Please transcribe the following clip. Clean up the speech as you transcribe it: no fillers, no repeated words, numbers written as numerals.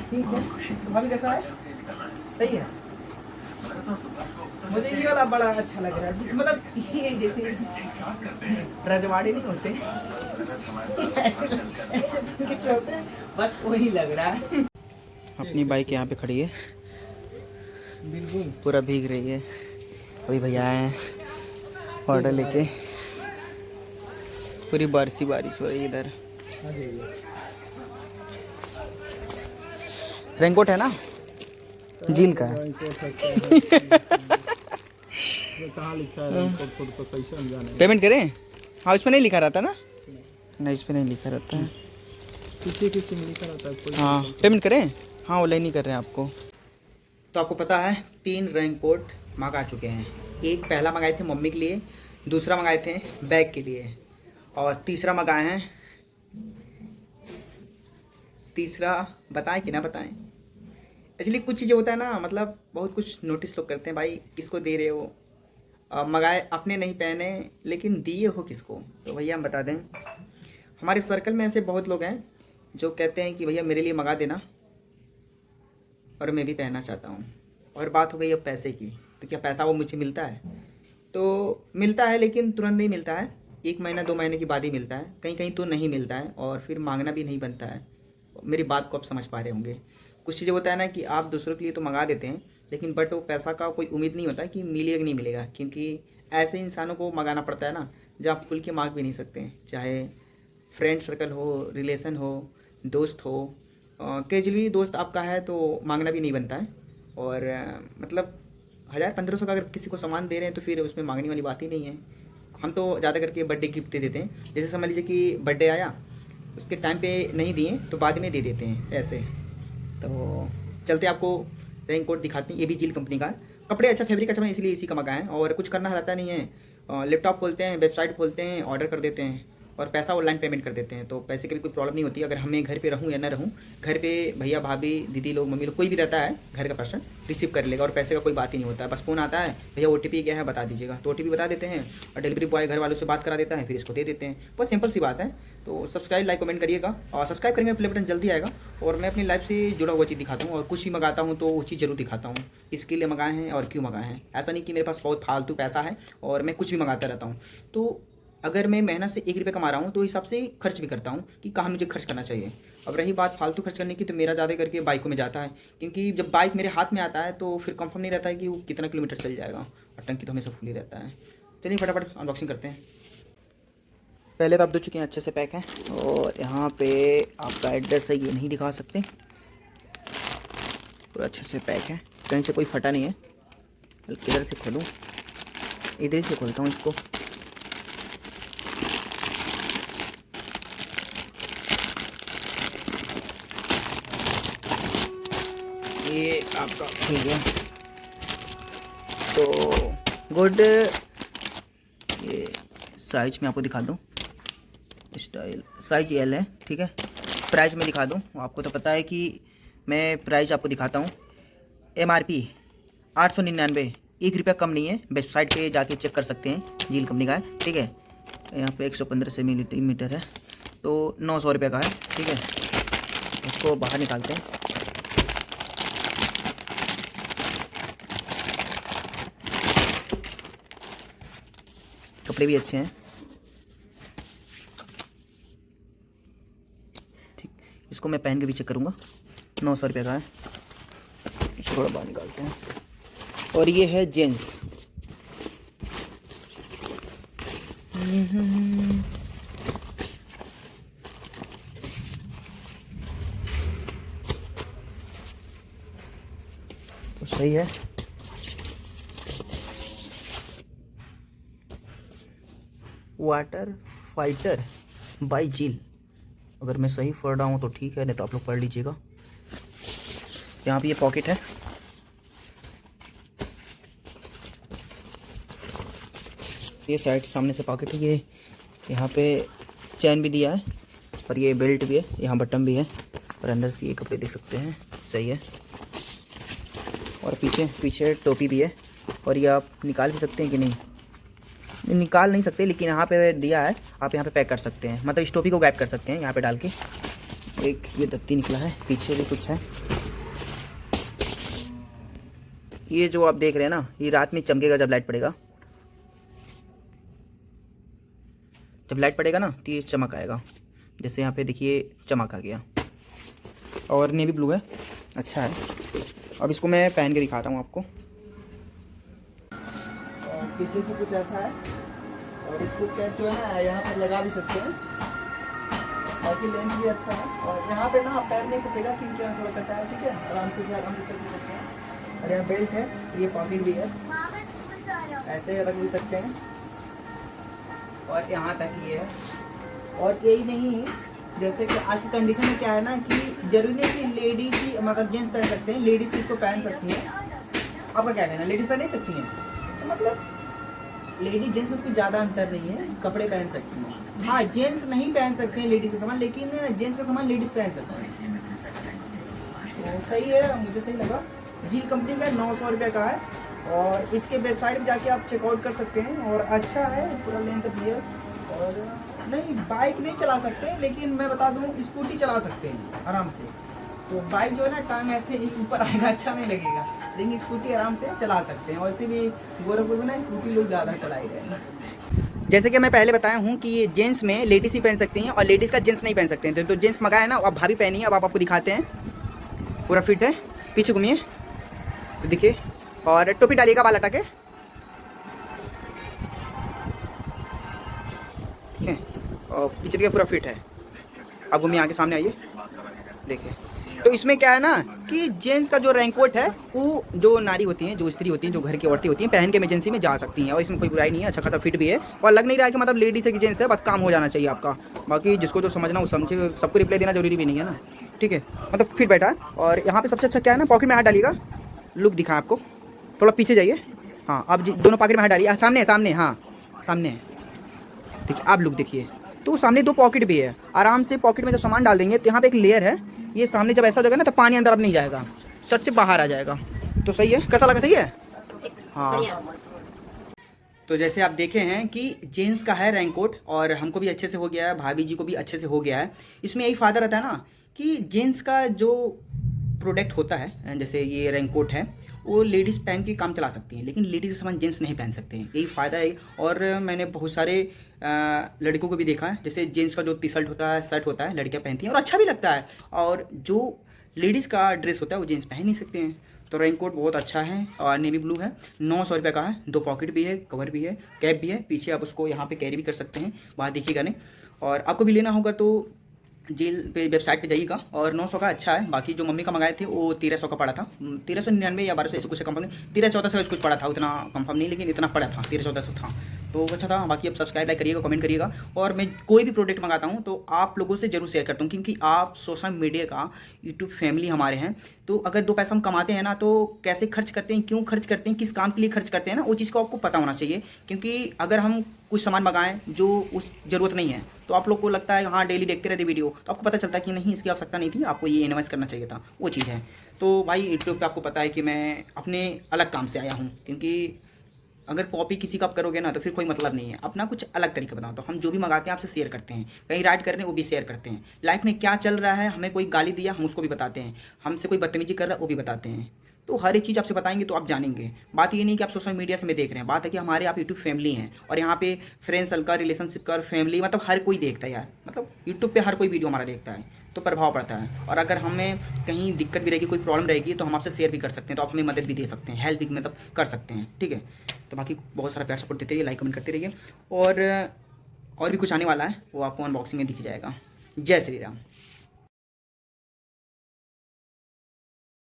ठीक है। तो भाभी कैसा है? सही है। मुझे ये वाला बड़ा अच्छा लग रहा है, मतलब ये जैसे रजवाड़े नहीं होते ऐसे ऐसे के चलते हैं, बस वही लग रहा है। अपनी बाइक यहाँ पे खड़ी है, बिल्कुल पूरा भीग रही है। अभी भैया आए हैं ऑर्डर लेके, पूरी बारिश बारिश हो रही है इधर। रेनकोट है ना, झील का है। कहाँ लिखा है रेनकोट? खुद को कैसे हम जाने? पेमेंट करें? हाँ, इसमें नहीं लिखा रहता ना? नहीं, इस पर नहीं लिखा रहता है। किसी में लिखा रहता है कोई। हाँ, पेमेंट करें? हाँ, ऑनलाइन ही कर रहे हैं आपको। तो आपको पता है 3 रेनकोट मंगा चुके हैं। एक पहला मंगाए थे मम्मी के लिए, दूसरा मंगाए थे बैग के लिए, और तीसरा मंगाए हैं। तीसरा बताएं कि ना बताएं? एक्चुअली कुछ चीज़ें होता है ना, मतलब बहुत कुछ नोटिस लोग करते हैं, भाई किसको दे रहे हो, मंगाए अपने नहीं पहने लेकिन दिए हो किसको। तो भैया हम बता दें, हमारे सर्कल में ऐसे बहुत लोग हैं जो कहते हैं कि भैया मेरे लिए मंगा देना और मैं भी पहनना चाहता हूँ। और बात हो गई अब पैसे की, तो क्या पैसा वो मुझे मिलता है? तो मिलता है, लेकिन तुरंत नहीं मिलता है, 1 महीना 2 महीने के बाद ही मिलता है, कहीं कहीं तो नहीं मिलता है, और फिर मांगना भी नहीं बनता है। मेरी बात को आप समझ पा रहे होंगे। कुछ चीज़ें होता है ना कि आप दूसरों के लिए तो मंगा देते हैं, लेकिन बट वो पैसा का कोई उम्मीद नहीं होता कि मिलेगा कि नहीं मिलेगा, क्योंकि ऐसे इंसानों को मंगाना पड़ता है ना जो आप खुल के मांग भी नहीं सकते हैं। चाहे फ्रेंड सर्कल हो, रिलेशन हो, दोस्त हो, कैजुअली दोस्त आपका है तो मांगना भी नहीं बनता है। और मतलब 1000-1500 का अगर किसी को सामान दे रहे हैं तो फिर उसमें मांगने वाली बात ही नहीं है। हम तो ज़्यादा करके बर्थडे गिफ्ट दे देते हैं। जैसे समझ लीजिए कि बर्थडे आया, उसके टाइम पे नहीं दिए तो बाद में दे देते हैं ऐसे। तो चलते आपको रेनकोट दिखाते हैं। ये भी जील कंपनी का है, कपड़े अच्छा, फैब्रिक अच्छा, मैं इसलिए इसी का मंगाया है। और कुछ करना रहता नहीं है, लैपटॉप खोलते हैं, वेबसाइट खोलते हैं, ऑर्डर कर देते हैं और पैसा ऑनलाइन पेमेंट कर देते हैं। तो पैसे की भी कोई प्रॉब्लम नहीं होती। अगर हमें घर पे रहूँ या ना रहूँ, घर पे भैया भाभी दीदी लोग, मम्मी लोग, कोई भी रहता है घर का पर्सन रिसीव कर लेगा और पैसे का कोई बात ही नहीं होता है। बस फ़ोन आता है, भैया OTP क्या है बता दीजिएगा, तो OTP बता देते हैं और डिलीवरी बॉय घर वालों से बात करा देता है, फिर इसको दे देते हैं। बहुत सिंपल सी बात है। तो सब्सक्राइब, लाइक, कमेंट करिएगा, और सब्सक्राइब करेंगे प्ले बटन जल्दी आएगा। और मैं अपनी लाइफ से जुड़ा हुआ चीज़ दिखाता हूँ, और कुछ भी मंगाता हूँ तो वो चीज़ जरूर दिखाता हूँ, इसके लिए मंगाए हैं और क्यों मंगाए हैं। ऐसा नहीं कि मेरे पास बहुत फालतू पैसा है और मैं कुछ भी मंगाता रहता हूँ। तो अगर मैं मेहनत से 1 रुपये कमा रहा हूँ तो हिसाब से खर्च भी करता हूँ कि कहाँ मुझे खर्च करना चाहिए। अब रही बात फालतू खर्च करने की, तो मेरा ज़्यादा करके बाइकों में जाता है, क्योंकि जब बाइक मेरे हाथ में आता है तो फिर कंफर्म नहीं रहता है कि वो कितना किलोमीटर चल जाएगा, और टंकी तो हमेशा फुल ही रहता है। चलिए फटाफट अनबॉक्सिंग करते हैं। पहले तो आप दो चुके हैं, अच्छे से पैक हैं, और यहाँ पे आपका एड्रेस है ये नहीं दिखा सकते, पूरा अच्छे से पैक है, कहीं से कोई फटा नहीं है। किधर से खोलूँ? इधर से खोलता हूँ इसको। ये आपका खुल गया तो गुड। ये साइज में आपको दिखा दूँ, स्टाइल साइज L है, ठीक है। प्राइस में दिखा दूँ, आपको तो पता है कि मैं प्राइस आपको दिखाता हूँ। MRP 899, 1 रुपया कम नहीं है। वेबसाइट पे जाके चेक कर सकते हैं, जील कंपनी का है, ठीक है। यहाँ पे 115 सेंटीमीटर है, तो 900 रुपये का है, ठीक है। इसको बाहर निकालते हैं। कपड़े भी अच्छे हैं, ठीक। इसको मैं पहन के भी चेक करूँगा, 900 रुपये का है। इसको थोड़ा बाहर निकालते हैं। और ये है जेंट्स, तो सही है। वाटर फाइटर बाय जील, अगर मैं सही पढ़ रहा हूँ तो ठीक है, नहीं तो आप लोग पढ़ लीजिएगा। यहाँ पे ये पॉकेट है, ये साइड सामने से पॉकेट है। ये यहाँ पे चैन भी दिया है, और ये बेल्ट भी है, यहाँ बटन भी है, और अंदर से ये कपड़े देख सकते हैं, सही है। और पीछे टोपी भी है, और ये आप निकाल भी सकते हैं कि नहीं, निकाल नहीं सकते, लेकिन यहाँ पे दिया है, आप यहाँ पे पैक कर सकते हैं, मतलब इस टोपी को गैप कर सकते हैं यहाँ पे डाल के। एक ये दत्ती निकला है, पीछे भी कुछ है। ये जो आप देख रहे हैं ना, ये रात में चमकेगा जब लाइट पड़ेगा। जब लाइट पड़ेगा ना तो ये चमक आएगा, जैसे यहाँ पे देखिए चमक आ गया। और नेवी ब्लू है, अच्छा है। अब इसको मैं पहन के दिखाता हूँ आपको। और पीछे से कुछ ऐसा है, और इसको कैप जो है ना यहाँ पर लगा भी सकते हैं, बाकी लेंथ भी अच्छा है। और यहाँ पे ना पैर नहीं फंसेगा क्योंकि यहाँ थोड़ा कटा है, ठीक है, आराम से चल भी सकते हैं। और यहाँ बेल्ट है, ये पॉकेट भी है, ऐसे रख भी सकते हैं। और यहाँ तक ये है। और यही नहीं, जैसे कि आज की कंडीशन में क्या है ना कि जरूरी नहीं कि लेडीज ही मतलब जेंट्स पहन सकते हैं, लेडीज इसको पहन सकती हैं। आपका क्या कहना है, लेडीज पहन नहीं सकती हैं? तो मतलब लेडीज जेंट्स में कोई ज़्यादा अंतर नहीं है, कपड़े पहन सकती हैं। हाँ, जेंट्स नहीं पहन सकते हैं लेडीज का सामान, लेकिन जेंट्स का सामान लेडीज पहन सकते हैं। तो सही है, मुझे सही लगा। जील कंपनी का 900 रुपये का है, और इसके वेबसाइट में जाके आप चेकआउट कर सकते हैं। और अच्छा है, पूरा लेंथ भी है। और नहीं, बाइक नहीं चला सकते, लेकिन मैं बता दूं स्कूटी चला सकते हैं आराम से। तो बाइक जो है ना टांग ऐसे ही ऊपर आएगा, अच्छा नहीं लगेगा, लेकिन स्कूटी आराम से चला सकते हैं। वैसे भी गोरखपुर में ना स्कूटी लोग ज़्यादा चलाए गए। जैसे कि मैं पहले बताया हूँ कि ये जेंट्स में लेडीज ही पहन सकती हैं, और लेडीज़ का जेंट्स नहीं पहन सकते हैं। तो जेंट्स मंगाया ना, अब भाभी पहनी है, अब आपको दिखाते हैं। पूरा फिट है, पीछे घूमिए तो देखिए। और टोपी डालिएगा बाल हटा के, ठीक है। और पीछे देखिए पूरा फिट है। अब घूमिए आगे, सामने आइए, देखिए। तो इसमें क्या है ना कि जेंट्स का जो रेनकोट है वो जो नारी होती हैं, जो स्त्री होती हैं, जो घर की औरतें होती हैं, पहन के इमरजेंसी में जा सकती हैं। और इसमें कोई बुराई नहीं है, अच्छा खासा फिट भी है। और लग नहीं रहा है कि मतलब लेडीज है कि जेंट्स है, बस काम हो जाना चाहिए आपका। बाकी जिसको जो समझना वो समझे, सबको रिप्लाई देना जरूरी भी नहीं है ना, ठीक है। मतलब फिट बैठा है। और यहाँ पे सबसे अच्छा क्या है ना, पॉकेट में हाथ डालिएगा, लुक दिखा आपको। थोड़ा पीछे जाइए, हाँ, आप दोनों पॉकेट में हाथ डालिए। सामने है, सामने, हाँ सामने है, देखिए आप लुक देखिए। तो सामने 2 पॉकेट भी है, आराम से पॉकेट में जब सामान डाल देंगे तो यहाँ पे एक लेयर है, ये सामने जब ऐसा हो जाएगा ना तो पानी अंदर अब नहीं जाएगा, शर्ट से बाहर आ जाएगा। तो सही है, कैसा लगा, सही है? हाँ। तो जैसे आप देखे हैं कि जेंट्स का है रेनकोट, और हमको भी अच्छे से हो गया है, भाभी जी को भी अच्छे से हो गया है। इसमें यही फ़ायदा रहता है ना कि जेंट्स का जो प्रोडक्ट होता है, जैसे ये रेनकोट है, वो लेडीज़ पहन के काम चला सकती हैं, लेकिन लेडीज़ का सामान जेंट्स नहीं पहन सकते हैं, यही फ़ायदा है। और मैंने बहुत सारे लड़कों को भी देखा है, जैसे जेंट्स का जो टी शर्ट होता है, शर्ट होता है, लड़कियाँ पहनती हैं और अच्छा भी लगता है। और जो लेडीज़ का ड्रेस होता है वो जेंट्स पहन नहीं सकते हैं। तो रेनकोट बहुत अच्छा है, और नेवी ब्लू है, 900 रुपये का है। 2 पॉकेट भी है, कवर भी है, कैप भी है, पीछे आप उसको यहाँ पे कैरी भी कर सकते हैं, बाहर देखिएगा नहीं। और आपको भी लेना होगा तो जेल पे वेबसाइट पे जाइएगा। और 900 का अच्छा है। बाकी जो मम्मी का मंगाए थे वो 1300 का पड़ा था, 1399 या 1200 ऐसे कुछ कंफर्म नहीं, 1300-1400 कुछ पड़ा था, उतना कंफर्म नहीं, लेकिन इतना पड़ा था, 1300-1400 था, तो अच्छा था। बाकी अब सब्सक्राइब लाइक करिएगा, कमेंट करिएगा। और मैं कोई भी प्रोडक्ट मंगाता हूँ तो आप लोगों से जरूर शेयर करता हूँ, क्योंकि आप सोशल मीडिया का यूट्यूब फैमिली हमारे हैं। तो अगर 2 पैसा हम कमाते हैं ना, तो कैसे खर्च करते हैं, क्यों खर्च करते हैं, किस काम के लिए खर्च करते हैं ना, वो चीज़ को आपको पता होना चाहिए। क्योंकि अगर हम कुछ सामान मंगाएं जो उस ज़रूरत नहीं है, तो आप लोग को लगता है हाँ डेली देखते रहते वीडियो, तो आपको पता चलता है कि नहीं इसकी आवश्यकता नहीं थी, आपको ये इन्वेस्ट करना चाहिए था, वो चीज़ है। तो भाई यूट्यूब पे आपको पता है कि मैं अपने अलग काम से आया हूँ, क्योंकि अगर कॉपी किसी का आप करोगे ना तो फिर कोई मतलब नहीं है। अपना कुछ अलग तरीका बताओ, तो हम जो भी मंगाते हैं आपसे शेयर करते हैं, कहीं राइड कर रहे हैं वो भी शेयर करते हैं, लाइफ में क्या चल रहा है, हमें कोई गाली दिया हम उसको भी बताते हैं, हमसे कोई बदतमीजी कर रहा है वो भी बताते हैं। तो हर एक चीज़ आपसे बताएंगे तो आप जानेंगे। बात ये नहीं कि आप सोशल मीडिया से में देख रहे हैं, बात है कि हमारे आप यूट्यूब फैमिली हैं, और यहाँ पे फ्रेंड सर्कल, रिलेशनशिप का, फैमिली, मतलब हर कोई देखता है यार, मतलब यूट्यूब पे हर कोई वीडियो हमारा देखता है, तो प्रभाव पड़ता है। और अगर हमें कहीं दिक्कत भी रहेगी, कोई प्रॉब्लम रहेगी, तो हम आपसे शेयर भी कर सकते हैं, तो आप हमें मदद भी दे सकते हैं, हेल्प भी मतलब कर सकते हैं, ठीक है। तो बाकी बहुत सारा प्यार सपोर्ट देते रहिए, लाइक कमेंट करते रहिए। और भी कुछ आने वाला है, वो आपको अनबॉक्सिंग में दिख जाएगा। जय श्री राम।